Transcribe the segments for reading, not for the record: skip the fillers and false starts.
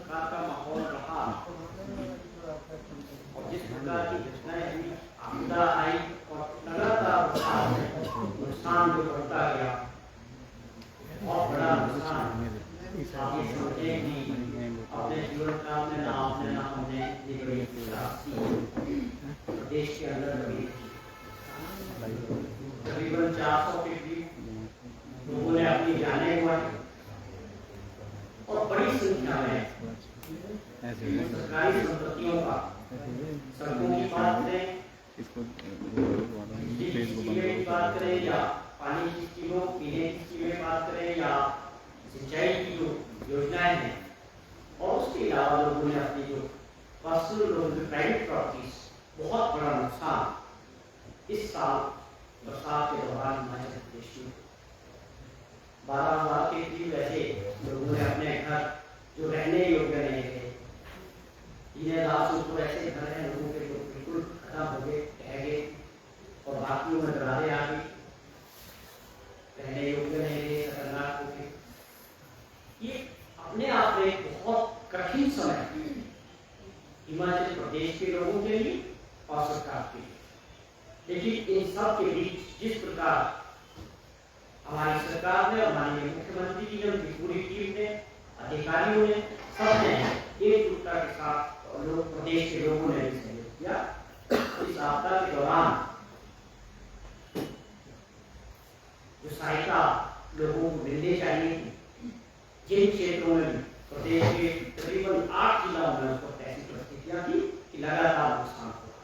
प्रकार का माहौल रहा और जिस प्रकार की घटनाएं हुई, आपदा आई और लगातार नुकसान जो बढ़ता गया, बहुत बड़ा नुकसान आप ये समझे कि अपने जीवन काल में ना आपने ना हमने ये बड़ी देश के अंदर कभी तकरीबन 400 के करीब लोगों ने अपनी जानें गंवाई और बड़ी संख्या में सरकारी संपत्तियों का, सड़कों की बात करें, की बात करें या पानी की स्कीमों, पीने की स्कीमें बात करें या सिंचाई की जो योजनाएं हैं, और उसके अलावा लोगों ने अपनी जो पर्सनल लोगों की प्राइवेट प्रॉपर्टीज, बहुत बड़ा नुकसान इस साल बरसात के दौरान हिमाचल प्रदेश में 12,000 के करीब ऐसे लोगों ने अपने घर जो रहने योग्य नहीं थे, 3,000 से ऊपर ऐसे घर हैं लोगों के जो बिल्कुल खत्म हो गए, रह गए और बाकियों में दरारें आ गई, रहने योग्य नहीं रहे, खतरनाक हो गए। ये अपने आप में एक बहुत कठिन समय हिमाचल प्रदेश के लोगों के लिए और सरकार के लिए, लेकिन इन सब के बीच जिस प्रकार हमारी सरकार ने और माननीय मुख्यमंत्री जी ने, उनकी पूरी टीम ने, अधिकारियों ने, सबने एकजुटता के साथ लोग, प्रदेश के लोगों ने भी सहयोग किया। इस आपदा के दौरान जो सहायता लोगों को मिलनी चाहिए, जिन क्षेत्रों में प्रदेश के तकरीबन 8 जिलों में उसको ऐसी परिस्थितियां थी कि लगातार नुकसान हुआ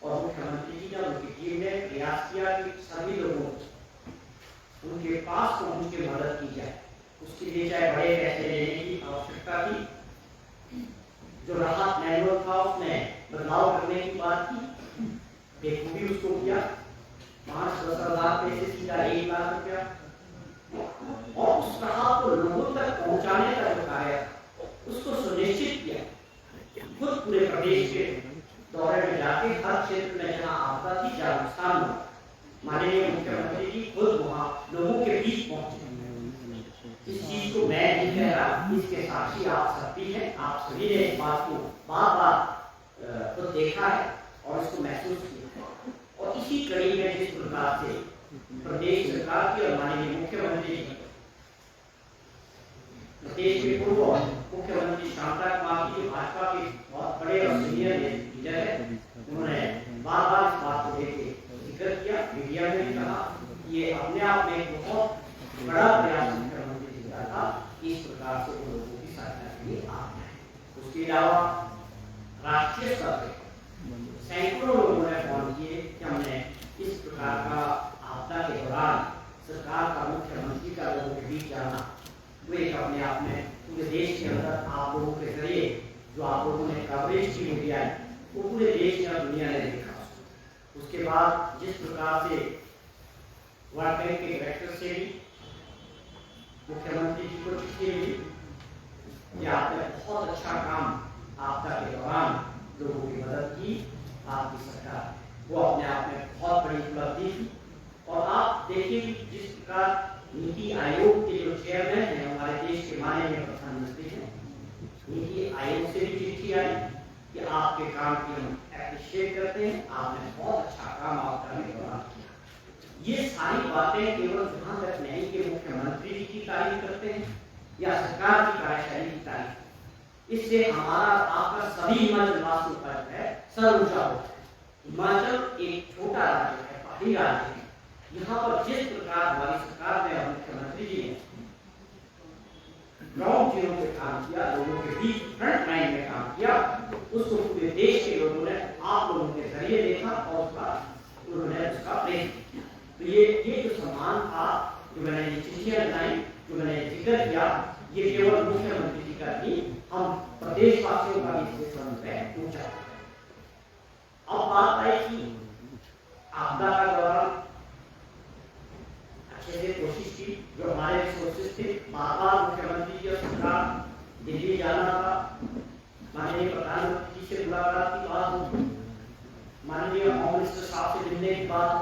और मुख्यमंत्री जी ने, उनकी टीम ने प्रयास किया कि सभी लोगों को उनके पास पहुंच के मदद की जाए। उसके लिए चाहे बड़े पैसे लेने की आवश्यकता थी, जो राहत मैनुअल था उसमें बदलाव करने की बात की, बेखूबी उसको किया, 5-10,000 पैसे सीधा 1 लाख रुपया, और उस राहत को लोगों तक पहुंचाने का जो कार्य उसको सुनिश्चित किया। खुद पूरे प्रदेश के दौरे में जाके हर क्षेत्र में जहाँ आपदा थी, जहाँ नुकसान हुआ, माननीय मुख्यमंत्री जी खुद वहाँ लोगों के बीच पहुंचे। इस चीज को मैं नहीं कह रहा, इसके साक्षी आप सभी हैं, आप सभी ने इस बात को बार-बार खुद देखा है और इसको महसूस किया है। और इसी कड़ी में जिस प्रकार से प्रदेश सरकार की और माननीय मुख्यमंत्री जी, प्रदेश के पूर्व मुख्यमंत्री शांता कुमार जी, भाजपा के बहुत बड़े और सीनियर लीडर है, उन्होंने बार-बार इस बात को लेकर जिक्र किया, मीडिया में भी कहा। ये अपने आप में एक बहुत बड़ा प्रयास मुख्यमंत्री जी का था, इस प्रकार से लोगों की सहायता के लिए आप हैं। उसके अलावा राष्ट्रीय स्तर पर सैकड़ों लोगों ने फोन किए कि हमने इस प्रकार का आपदा के दौरान सरकार का, मुख्यमंत्री का लोगों के बीच जाना, वो एक अपने आप में पूरे देश के अंदर आप लोगों के जरिए जो आप लोगों ने कवरेज की मीडिया है, वो पूरे देश और दुनिया ने देखा। उसके बाद जिस प्रकार से वर्ल्ड बैंक के डायरेक्टर से भी मुख्यमंत्री जी को चिट्ठी मिली कि आपने बहुत अच्छा काम आपदा के दौरान लोगों की मदद की, आपकी सरकार, वो अपने आप में बहुत बड़ी उपलब्धि थी। और आप देखिए कि जिस प्रकार नीति आयोग के जो चेयरमैन हैं हमारे देश के माननीय प्रधानमंत्री हैं, नीति आयोग से भी चिट्ठी आई कि आपके काम की हम अप्रिशिएट करते हैं, आपने बहुत अच्छा काम आपदा के दौरान किया। ये सारी बातें केवल जहां तक नहीं कि मुख्यमंत्री जी की तारीफ करते हैं या सरकार की कार्यशैली की तारीफ, इससे हमारा आपका सभी हिमाचल वासियों का जो है सर ऊंचा होता है। हिमाचल एक छोटा राज्य है, पहाड़ी राज्य है, यहाँ पर जिस प्रकार हमारी सरकार ने और मुख्यमंत्री जी ने ग्राउंड जीरो पे काम किया, लोगों के बीच फ्रंट लाइन में काम किया, उसको पूरे देश के लोगों ने आप लोगों के जरिए देखा और उसका उन्होंने उसका प्रेम किया। तो ये जो सम्मान था, जो मैंने चिट्ठियां बनाई, जो मैंने जिक्र किया, ये केवल मुख्यमंत्री जी का नहीं, हम प्रदेशवासियों का भी इससे संबंध ऊंचा। अब बात आई कि आपदा का दौरान अच्छे से कोशिश की, जो हमारे रिसोर्सेज थे, बार-बार मुख्यमंत्री जी और सरकार दिल्ली जाना था, माननीय प्रधानमंत्री जी से मुलाकात की बात, माननीय होम मिनिस्टर साहब से मिलने की बात,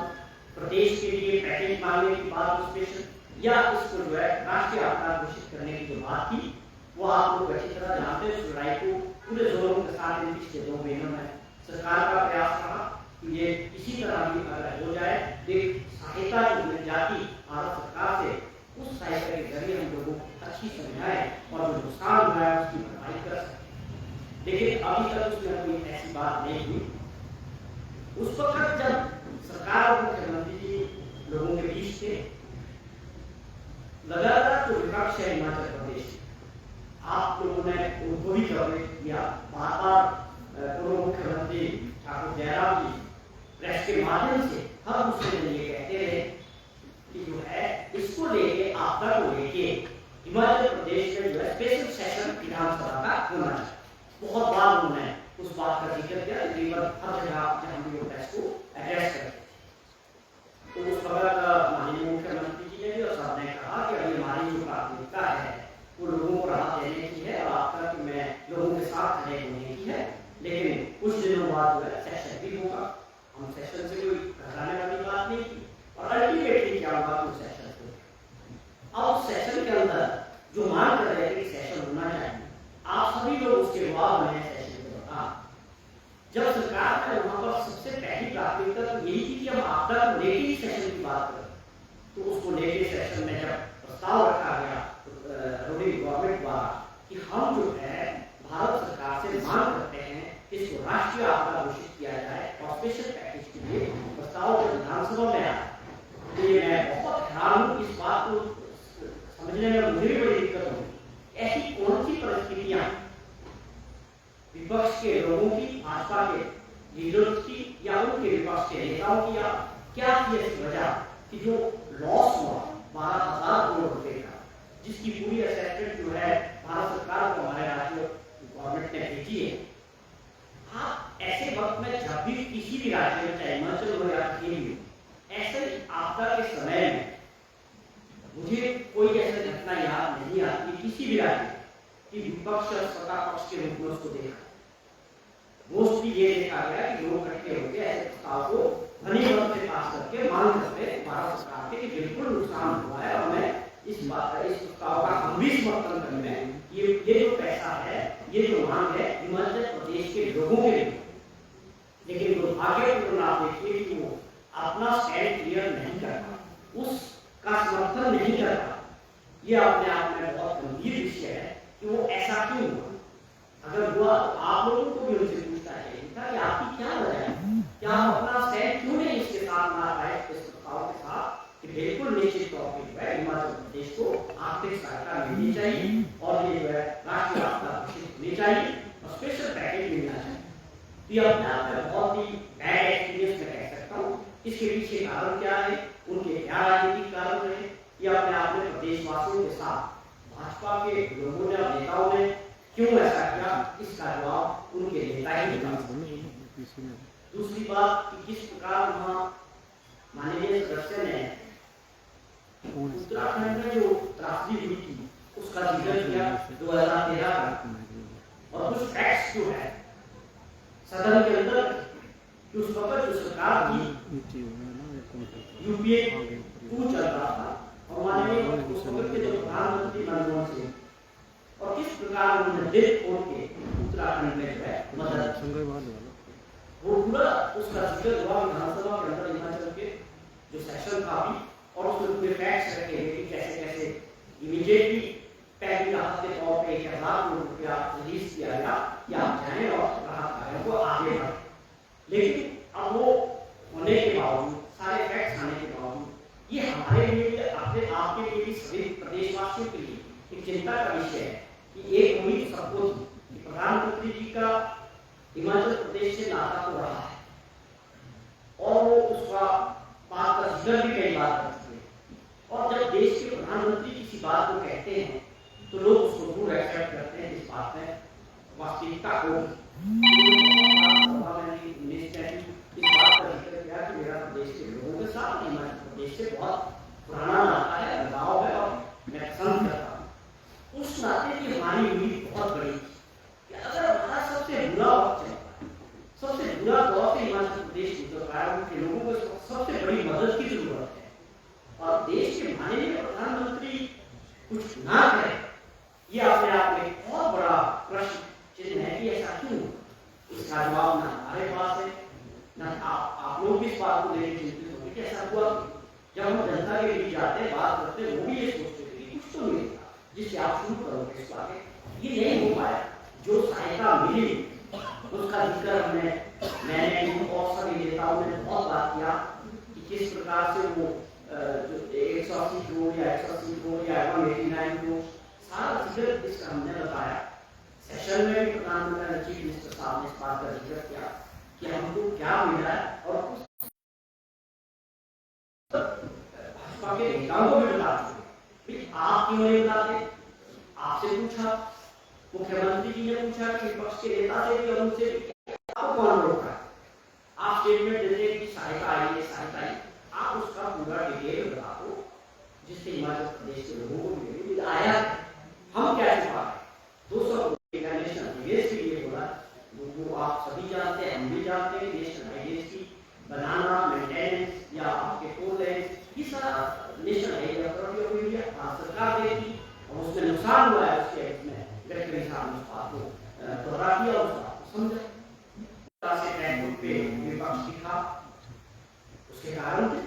प्रदेश के लिए पैकेज मांगने की बात स्पेशल, या इसको जो है राष्ट्रीय आपदा घोषित करने की जो बात थी, वो आप लोग अच्छी तरह जानते हैं। उस लड़ाई को पूरे जोरों के साथ इन पिछले 2 महीनों में सरकार का प्रयास रहा कि ये किसी तरह भी अगर हो जाए, एक सहायता जो मिल जाती भारत सरकार से, उस सहायता के जरिए हम लोगों को अच्छी समझाएं और जो नुकसान हुआ है उसकी भरपाई कर सकें। लेकिन अभी तक उसमें कोई ऐसी बात नहीं हुई। उस वक्त जब सरकार और मुख्यमंत्री जी लोगों के बीच थे, लगातार जो विपक्ष है हिमाचल प्रदेश, आप लोगों ने उनको भी कवरेज किया, बार बार पूर्व मुख्यमंत्री ठाकुर जयराम जी प्रेस के माध्यम से हर दूसरे दिन ये कहते रहे कि जो है इसको लेके, आपदा को लेके हिमाचल प्रदेश में जो है स्पेशल सेशन विधानसभा का होना चाहिए। बहुत बार उन्होंने उस बात का जिक्र किया, तकरीबन हर जगह जहां हम लोग प्रेस को एड्रेस करते। तो उस वक्त माननीय मुख्यमंत्री जी ने भी और साहब ने कहा कि अभी हमारी जो प्राथमिकता है वो लोगों को राहत देने की है और आपका कि मैं लोगों के साथ खड़े होने की है। लेकिन कुछ दिनों बाद जो है सेशन भी होगा, हम सेशन से कोई घबराने वाली बात नहीं की। और अल्टीमेटली क्या हुआ तो सेशन हो। अब सेशन के अंदर जो मांग कर रहे थे कि सेशन होना चाहिए, आप सभी लोग उसके जवाब में सेशन को बता। जब सरकार ने वहां पर सबसे पहली प्राथमिकता तो यही थी कि हम आपदा को लेकर ही सेशन की बात करें, तो उसको लेकर सेशन में जब प्रस्ताव रखा गया रूलिंग गवर्नमेंट द्वारा कि हम जो है भारत सरकार से मांग करते हैं कि इसको राष्ट्रीय आपदा घोषित किया जाए और स्पेशल पैकेज के लिए प्रस्ताव जब विधानसभा में आया, तो ये मैं बहुत हैरान हूँ। इस बात को समझने में मुझे भी बड़ी दिक्कत होगी। ऐसी कौन सी परिस्थितियां विपक्ष के लोगों की, भाजपा के लीडर्स की या उनके विपक्ष के नेताओं की, या क्या थी ऐसी वजह कि जो लॉस हुआ 12,000 करोड़ रुपए का, जिसकी पूरी असेसमेंट जो है भारत सरकार को हमारे राज्य गवर्नमेंट ने भेजी है। आप ऐसे वक्त में जब भी किसी भी राज्य में, चाहे हिमाचल हो या कहीं भी, ऐसे आपदा के समय में मुझे कोई ऐसी घटना याद नहीं आती किसी भी राज्य की विपक्ष और सत्ता पक्ष के रूप में उसको देखा। मोस्टली ये देखा गया कि लोग इकट्ठे होकर ऐसे प्रस्ताव को ध्वनिमत से पास करके मांग करते भारत सरकार के कि बिल्कुल नुकसान हुआ है और मैं इस प्रस्ताव का हम भी समर्थन करने में, ये जो पैसा है, ये जो मांग है हिमाचल प्रदेश के लोगों के लिए। लेकिन दुर्भाग्यपूर्ण आप देखिए कि वो अपना स्टैंड क्लियर नहीं करता, उसका समर्थन नहीं करता। ये अपने आप में बहुत गंभीर विषय है कि वो ऐसा क्यों हुआ। अगर हुआ तो आप लोगों को भी उनसे पूछना चाहिए था कि आपकी क्या वजह है, क्या आप अपना स्टैंड क्यों नहीं इसके साथ ना पाए, इस प्रस्ताव के साथ कि बिल्कुल निश्चित तौर पर जो है हिमाचल प्रदेश को आर्थिक सहायता मिलनी चाहिए और ये जो है राष्ट्रीय आपदा घोषित होनी चाहिए और स्पेशल पैकेज मिलना चाहिए। ये अपने आप में बहुत ही बैड एक्सपीरियंस मैं कह सकता हूँ। इसके पीछे कारण क्या है, उनके क्या राजनीतिक कारण रहे, ये अपने आप में प्रदेशवासियों के साथ भाजपा के लोगों ने और नेताओं ने क्यों ऐसा किया, इसका जवाब उनके नेता ही निकाल। दूसरी बात कि किस प्रकार वहाँ माननीय सदस्य ने उत्तराखंड में जो त्रासदी हुई थी उसका जिक्र किया 2013 का, और कुछ फैक्ट्स जो है सदन के अंदर कि उस वक्त जो सरकार की यूपीए 2 चल रहा था और माननीय उस वक्त के जो प्रधानमंत्री मनमोहन सिंह, और किस प्रकार उन्होंने दिल खोल के उत्तराखंड में जो है मदद, वो पूरा उसका जिक्र हुआ विधानसभा के अंदर हिमाचल के जो सेशन था भी, और उसमें पूरे फैक्ट्स रखे हुए कि कैसे कैसे इमीडिएटली पहली राहत के तौर पे 1,000 करोड़ रुपया रिलीज किया गया कि आप जाएं और राहत कार्यों को आगे बढ़े। लेकिन अब वो होने के बावजूद, सारे फैक्ट्स आने के बावजूद, ये हमारे लिए, अपने आपके लिए भी, सभी प्रदेशवासियों के लिए एक चिंता का विषय है कि एक उम्मीद सबको थी कि प्रधानमंत्री जी का हिमाचल प्रदेश से नाता तो रहा है और वो उसका बात का जिक्र भी कई बार करते हैं, और जब देश के प्रधानमंत्री किसी बात को कहते हैं तो लोग उसको जरूर एक्सेप्ट करते हैं इस बात में वास्तविकता को। इस बात का जिक्र किया कि मेरा प्रदेश के लोगों के साथ हिमाचल प्रदेश से बहुत पुराना नाता है, लगाव है और मैं पसंद करता हूँ। उस नाते की हमारी उम्मीद बहुत बड़ी थी कि अगर हमारा सबसे बुरा वक्त चलता है, सबसे बुरा दौर से हिमाचल प्रदेश गुजर रहा है, उनके लोगों को सबसे बड़ी मदद की जरूरत है, और देश के माननीय प्रधानमंत्री कुछ ना करें, ये अपने आप में के बीच जाते हैं, बात करते हैं, वो भी ये सोचते थे कि कुछ तो मिलेगा जिससे आप शुरू करोगे इस बात। ये नहीं हो पाया। जो सहायता मिली उसका जिक्र मैंने और सभी नेताओं ने बहुत बात किया कि किस प्रकार से वो जो 180 करोड़ या 180 करोड़ या 189 करोड़ सारा जिक्र इसका हमने बताया। सेशन में भी प्रधानमंत्री ने, चीफ मिनिस्टर साहब ने इस बात का जिक्र किया कि हमको क्या मिला है और भाजपा के नेताओं को भी बता चुके। आप क्यों नहीं बताते? आपसे पूछा, मुख्यमंत्री जी ने पूछा कि विपक्ष के नेता से भी और उनसे भी, आपको कौन रोक रहा है? आप स्टेटमेंट देते कि सहायता आई है, सहायता आई, आप उसका पूरा डिटेल बता दो जिससे हिमाचल प्रदेश के लोगों को भी आया। हम क्या छुपा है? 200 नेशनल हाईवेज के लिए बोला, वो आप सभी जानते हैं, हम भी जानते हैं। नेशनल हाईवेज की बनाना, मेंटेनेंस या आपके टोल टैक्स, ये सारा national highway authority of India सरकार देती, और उसमें नुकसान हुआ है उसके इसमें गडकरी साहब ने आपको दोहरा किया, उसको समझा से ट्रैक पे विपक्ष की था। उसके कारण थे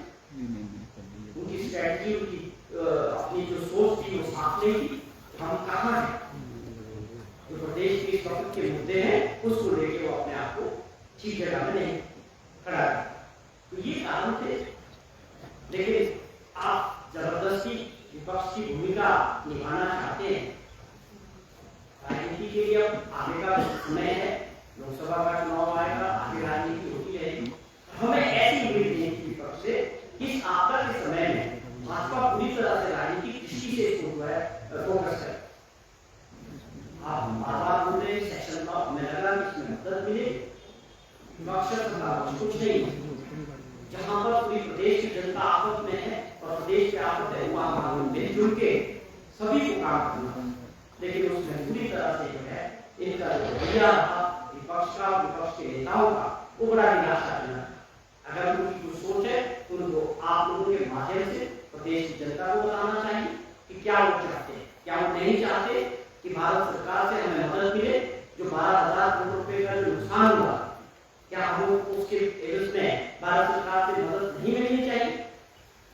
उनकी स्ट्रैटेजी, उनकी अपनी जो सोच थी वो साफ नहीं थी। हम कहाँ हैं? जो प्रदेश के इस वक्त के मुद्दे हैं उसको लेके वो अपने आप को ठीक जगह में नहीं खड़ा है। तो ये कारण थे। लेकिन आप जबरदस्ती विपक्ष की भूमिका निभाना चाहते हैं। राजनीति के लिए अब आगे का समय है, लोकसभा का चुनाव आएगा, आगे राजनीति होती रहेगी। हमें ऐसी उम्मीद नहीं थी विपक्ष से कि इस आपदा के समय में भाजपा पूरी तरह से राजनीतिक दृष्टि से इसको जो है फोकस करे। आप बार-बार बोल रहे हैं सेक्शन का, हमें लगा कि इसमें मदद मिलेगी, विपक्ष का कुछ नहीं। जहां पर पूरी प्रदेश की जनता आपस में है और प्रदेश के आपस में वहां मिलजुल के सभी को काम करना, लेकिन उसमें पूरी तरह से जो है इनका रवैया विपक्ष का, विपक्ष के नेताओं का, वो बड़ा निराशाजनक। अगर उनकी कुछ सोच है तो उनको आप लोगों के माध्यम से प्रदेश की जनता को बताना चाहिए कि क्या वो चाहते हैं। क्या वो नहीं चाहते कि भारत सरकार से हमें मदद मिले? जो 12,000 करोड़ रुपए का जो नुकसान हुआ, क्या हम उसके में भारत सरकार से मदद नहीं मिलनी चाहिए?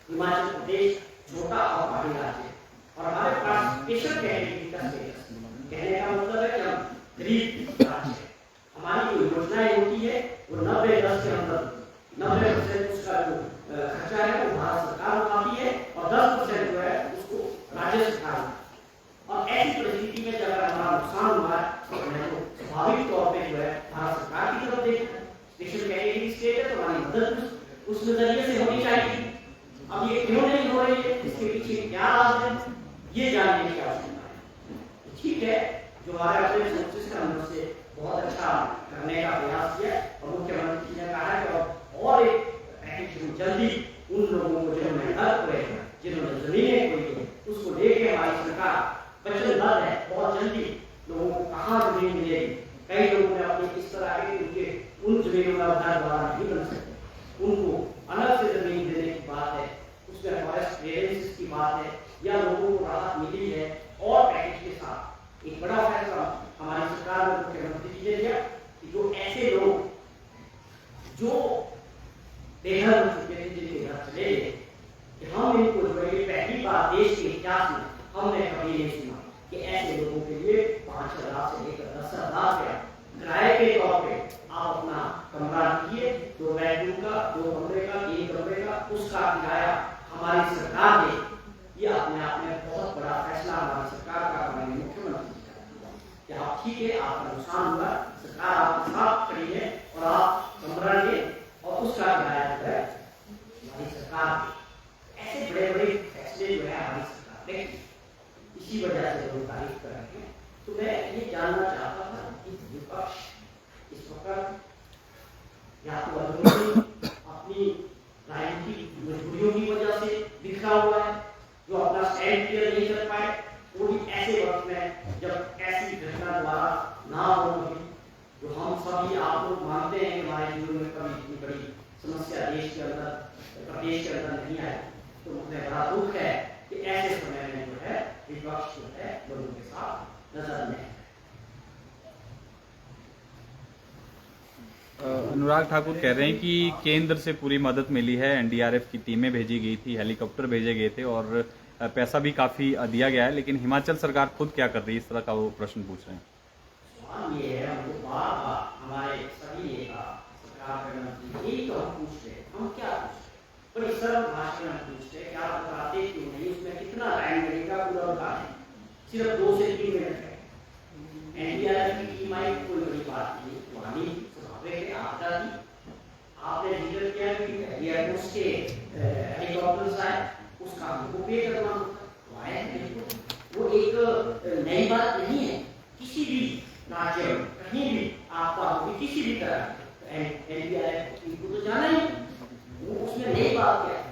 हिमाचल प्रदेश छोटा और भारी राज्य है और हमारे पास स्पेशल कैटेगरी का स्टेटस, कहने का मतलब है कि हम गरीब राज्य है। हमारी जो योजनाएं होती है वो 90-10 के अंदर 90% उसका जो खर्चा है वो भारत सरकार उठाती है और 10% जो है उसको राज्य सरकार। और ऐसी परिस्थिति में जब हमारा नुकसान हुआ है तो स्वाभाविक तौर पे जो है भारत सरकार की तरफ देखना, स्पेशल कैटेगरी स्टेट है तो हमारी मदद उस नजरिए से होनी चाहिए। अब ये क्यों नहीं हो रही है, इसके पीछे क्या राज है, ये जानने की आवश्यकता है। ठीक है, जो हमारे अपने सोर्सेस का हमने से बहुत अच्छा करने का प्रयास किया और मुख्यमंत्री ने कहा कि और एक पैकेज जल्दी उन लोगों को जिन्होंने घर खोए, जिन्होंने जमीनें खोई है, उसको लेके हमारी सरकार वचनबद्ध है। बहुत जल्दी लोगों को कहाँ जमीन मिलेगी। कई लोगों ने अपनी इस तरह के उनके उन जमीनों का उधार द्वारा नहीं बन सकते, उनको अलग से जमीन देने की बात है, उसमें फॉरेस्ट क्लियरेंस की बात है या लोगों को राहत मिली है। और पैकेज के साथ एक बड़ा फैसला हमारी सरकार और मुख्यमंत्री जी ने लिया कि जो ऐसे लोग जो बेघर हो चुके थे, जिनके घर चले गए, कि हम इनको जो है पहली बार देश के इतिहास में हमने कभी नहीं सुना कि ऐसे लोगों के लिए 5,000 से लेकर 10,000 रुपया किराए के तौर पे आप अपना कमरा लीजिए, 2 बेडरूम का, 2 कमरे का, 1 कमरे का, उसका किराया हमारी सरकार दे। ये अपने आप में बहुत बड़ा फैसला हमारी सरकार का, हमारे मुख्यमंत्री का। कि आप ठीक है, आपका नुकसान हुआ, सरकार आपके साथ खड़ी है और आप कमरा ले और उसका किराया जो है हमारी सरकार। ऐसे बड़े बड़े फैसले जो है हमारी सरकार ने, इसी वजह से लोग तारीफ कर रहे हैं। तो मैं ये जानना चाहता था कि विपक्ष इस वक्त या तो अपनी राजनीतिक मजबूरियों की वजह से बिखरा हुआ है, जो अपना स्टैंड क्लियर नहीं कर पाए, वो भी ऐसे वक्त में जब ऐसी घटना द्वारा ना हो रही, जो हम सभी आप लोग मानते हैं कि हमारे जीवन में कभी इतनी बड़ी समस्या देश के अंदर, प्रदेश के अंदर नहीं आई, तो मुझे बड़ा दुख है कि ऐसे समय में जो है विपक्ष जो है लोगों के साथ नजर नहीं। अनुराग ठाकुर कह रहे हैं कि केंद्र से पूरी मदद मिली है, एनडीआरएफ की टीमें भेजी गई थी, हेलीकॉप्टर भेजे गए थे और पैसा भी काफी दिया गया है, लेकिन हिमाचल सरकार खुद क्या कर रही है, इस तरह का वो प्रश्न पूछ रहे हैं। सवाल ये है, हमको बार-बार हमारे सभी नेता सरकार के मंत्री यही तो हम पूछ रहे हैं, हम क्या पूछ रहे हैं, बड़ी सरल भाषा में पूछ रहे हैं कि आप बताते क्यों नहीं, उसमें कितना टाइम लगेगा पूरा बताएं, सिर्फ 2 से 3 मिनट है। एनडीआरएफ की टीम आई, कोई बड़ी बात नहीं, पुरानी स्वाभाविक है, आपदा थी, आपने जिक्र किया कि एयरफोर्स के हेलीकॉप्टर्स आए, उसका हमको पे करना होता, तो आए बिल्कुल, वो एक नई बात नहीं है। किसी भी राज्य में कहीं भी आपदा होगी, किसी भी तरह एनडीआरएफ को तो जाना ही, वो उसमें नई बात क्या है,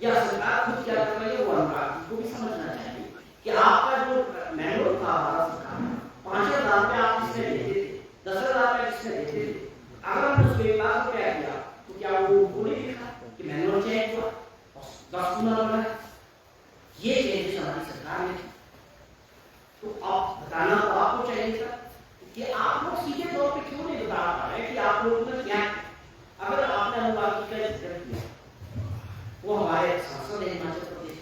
या सरकार खुद क्या कर रही है, वो अनुराग जी को भी समझना चाहिए कि आपका जो मैनुअल था भारत सरकार, 5,000 रुपये आप इसमें देते थे, 10,000 रुपये इसमें देते थे, अगर हम उसमें 1 लाख रुपया दिया तो क्या वो नहीं दिखा कि मैनुअल चेंज हुआ, 10 गुना बढ़ा, ये चेंजेस हमारी सरकार ने, तो आप बताना तो आपको चाहिए था कि आप लोग सीधे तौर पे क्यों नहीं बता पा रहे कि आप लोगों ने क्या, अगर आपने अनुराग जी का जिक्र किया, वो हमारे सांसद हैं हिमाचल प्रदेश,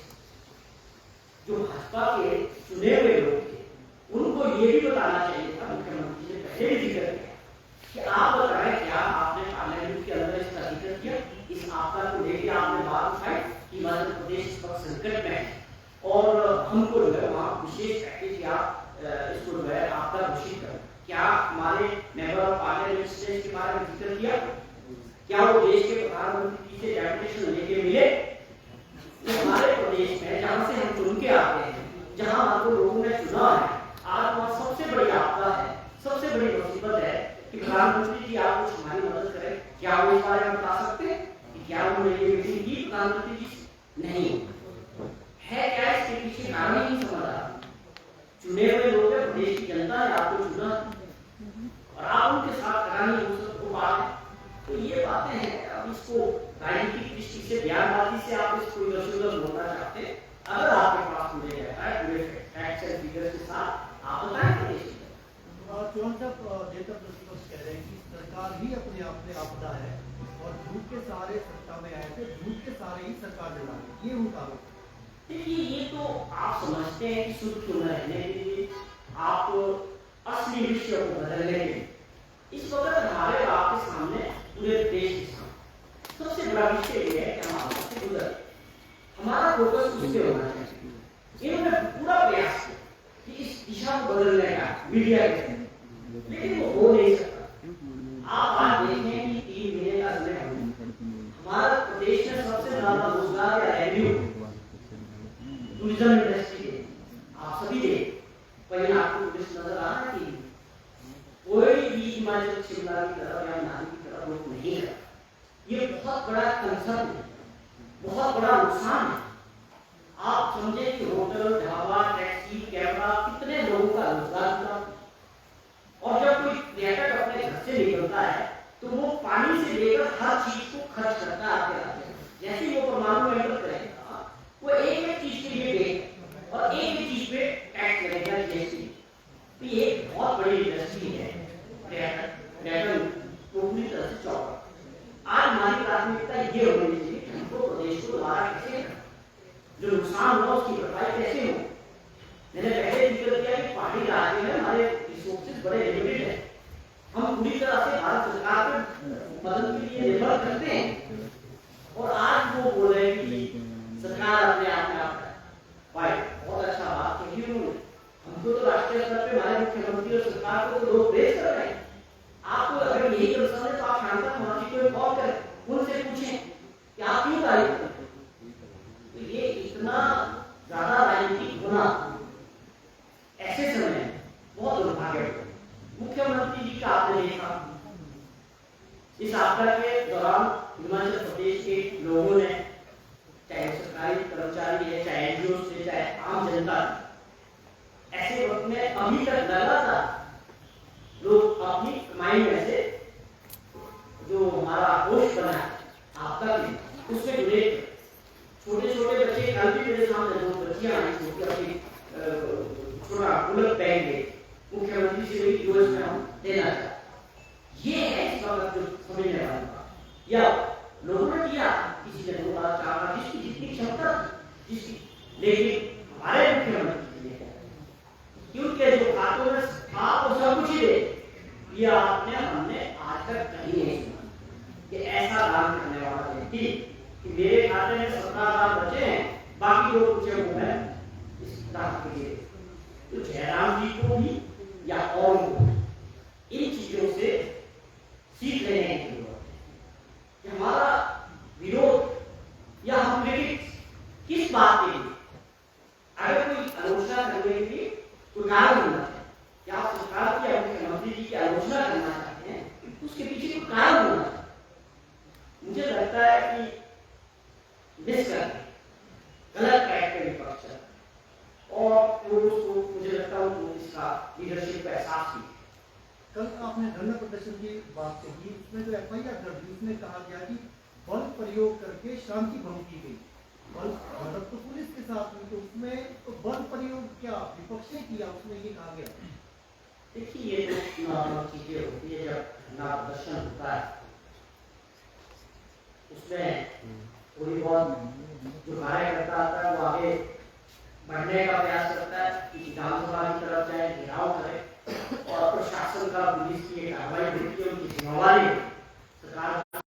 जो भाजपा के चुने हुए लोग थे, उनको ये भी बताना चाहिए था, मुख्यमंत्री ने पहले भी जिक्र किया कि आप बताएं क्या आपने पार्लियामेंट के अंदर इसका जिक्र किया, इस आपदा को लेकर आपने बात उठाई कि हिमाचल प्रदेश इस वक्त संकट में है और हमको जो है वहाँ विशेष पैकेज या इसको जो है आपदा घोषित कर, क्या हमारे मेंबर ऑफ पार्लियामेंट के बारे में जिक्र किया, क्या वो देश के प्रधानमंत्री से डेपुटेशन लेके मिले, तो हमारे प्रदेश में जहाँ से हम चुन के आते हैं, जहाँ हमको लोगों ने चुना है, आज वहाँ सबसे बड़ी आपदा है, सबसे बड़ी मुसीबत है कि प्रधानमंत्री जी आप कुछ हमारी मदद करें, क्या वो इस बारे में बता सकते हैं कि क्या उन्होंने ये मीटिंग की प्रधानमंत्री जी से? नहीं है, क्या इसके पीछे कारण ही नहीं समझ रहा, चुने हुए लोग हैं, प्रदेश की जनता ने आपको चुना और आप उनके साथ करानी हो सबको बात है, तो ये बातें हैं, अब इसको राजनीतिक दृष्टि से बयानबाजी से आप इसको इधर-उधर बोलना चाहते हैं, अगर आपके पास मुझे कहता है पूरे फैक्ट्स एंड फिगर्स के साथ आप बताएं प्रदेश की चौहान साहब नेता प्रतिपक्ष कह रहे हैं कि सरकार ही अपने आप में आपदा है और झूठ के सहारे सत्ता में आए थे, झूठ के सहारे ही सरकार चला रही, ये उनका आरोप। देखिए, ये तो आप समझते हैं कि शुद्ध क्यों रहने के लिए आप असली विषय को बदलने के लिए, इस वक्त हमारे आपके सामने पूरे देश के सामने सबसे बड़ा विषय ये है कि हम आपदा से गुजर, हमारा फोकस उस पर होना चाहिए। इन्होंने पूरा प्रयास किया कि इस दिशा को बदलने का मीडिया के, लेकिन वो हो नहीं सकता। आप आज देखें कि 3 महीने का समय हमारा प्रदेश में सबसे ज्यादा रोजगार या रेवेन्यू टूरिज्म इंडस्ट्री है, आप सभी देख, पर आपको टूरिस्ट नजर आ रहा है कि कोई भी हिमाचल शिमला की तरफ या मनाली की तरफ रुख नहीं है, ये बहुत बड़ा कंसर्न है, बहुत बड़ा नुकसान है। आप समझे कि होटल, ढाबा, टैक्सी, कैमरा, कितने लोगों का रोजगार मिला, और जब कोई पर्यटक अपने घर से निकलता है तो वो पानी से लेकर हर चीज को खर्च करता है आते आते, जैसे ही वो परमाणु एंटर करेगा वो एक चीज के लिए दे और एक चीज पे टैक्स लगेगा, जीएसटी। तो ये एक बहुत बड़ी इंडस्ट्री है पर्यटन को पूरी तरह से चौपट। आज हमारी प्राथमिकता ये होनी चाहिए कि हमको प्रदेश को दोबारा कैसे जो नुकसान हुआ उसकी भरपाई कैसे हो। मैंने पहले जिक्र किया कि पहाड़ी राज्य में हमारे रिसोर्सेज बड़े लिमिटेड है, हम पूरी तरह से भारत सरकार पर मदद के लिए निर्भर करते हैं, और आज वो बोल रहे हैं कि सरकार अपने आप में आप भाई बहुत अच्छा बात कही उन्होंने, हमको तो राष्ट्रीय स्तर पे हमारे मुख्यमंत्री और सरकार को तो लोग प्रेस कर रहे हैं, आपको अगर यही कंसर्न है तो आप शांता मंत्री को कॉल करें, उनसे पूछें कि आप क्यों तारीफ करते हैं। तो ये इतना ज्यादा राजनीतिक होना ऐसे समय बहुत दुर्भाग्य। मुख्यमंत्री जी का आपने देखा इस आपदा के दौरान हिमाचल प्रदेश के लोगों ने, चाहे सरकारी कर्मचारी है, चाहे एनजीओ से, चाहे आम जनता, ऐसे वक्त में अभी तक लगातार लोग अपनी कमाई में से जो हमारा कोष बना है आपदा के, उसमें जुड़े छोटे छोटे बच्चे, कल भी मेरे सामने 2 बच्चियां आई छोटी अपनी थोड़ा बुलेट पहन के, मुख्यमंत्री से भी यूएस में हम देना चाहते, ये है इसका मतलब समझने वाली बात। या लोगों ने किया, किसी ने 2 बार 4 बार, जिसकी जितनी क्षमता जिसकी, लेकिन हमारे मुख्यमंत्री ने क्योंकि जो खातों में था वो सब कुछ ही दे, ये आपने हमने आज तक कहीं नहीं सुना कि ऐसा दान करने वाला व्यक्ति कि मेरे खाते में 17,000 बचे हैं, बाकी लोग पूछे वो मैं इस दान के लिए। तो जयराम जी को भी या और को इन चीजों से सीख लेने की जरूरत है कि हमारा विरोध या हम किस बात के लिए, अगर कोई आलोचना करने के लिए कोई कारण होना है, क्या आप सरकार की या मुख्यमंत्री जी की आलोचना करना चाहते हैं, तो उसके पीछे कोई कारण होना चाहिए। मुझे लगता है कि मिस करते गलत कैरेक्टर विपक्ष है और उसको मुझे लगता है उनको इसका लीडरशिप का एहसास भी। कल आपने धरना प्रदर्शन की बात कही, उसमें जो FIR दर्ज हुई उसमें कहा गया कि बल प्रयोग करके शांति भंग की गई। बल मदद तो पुलिस के साथ हुई, तो उसमें तो बल प्रयोग क्या विपक्ष ने किया, उसमें ये कहा गया। देखिए ये जो नॉर्मल चीजें होती है, जब धरना प्रदर्शन होता है उसमें थोड़ी बहुत जो कार्यकर्ता आता है वो आगे बढ़ने का प्रयास करता है कि विधानसभा की तरफ जाए, घेराव करे और प्रशासन का पुलिस की कार्रवाई देखिए, उनकी जिम्मेवारी सरकार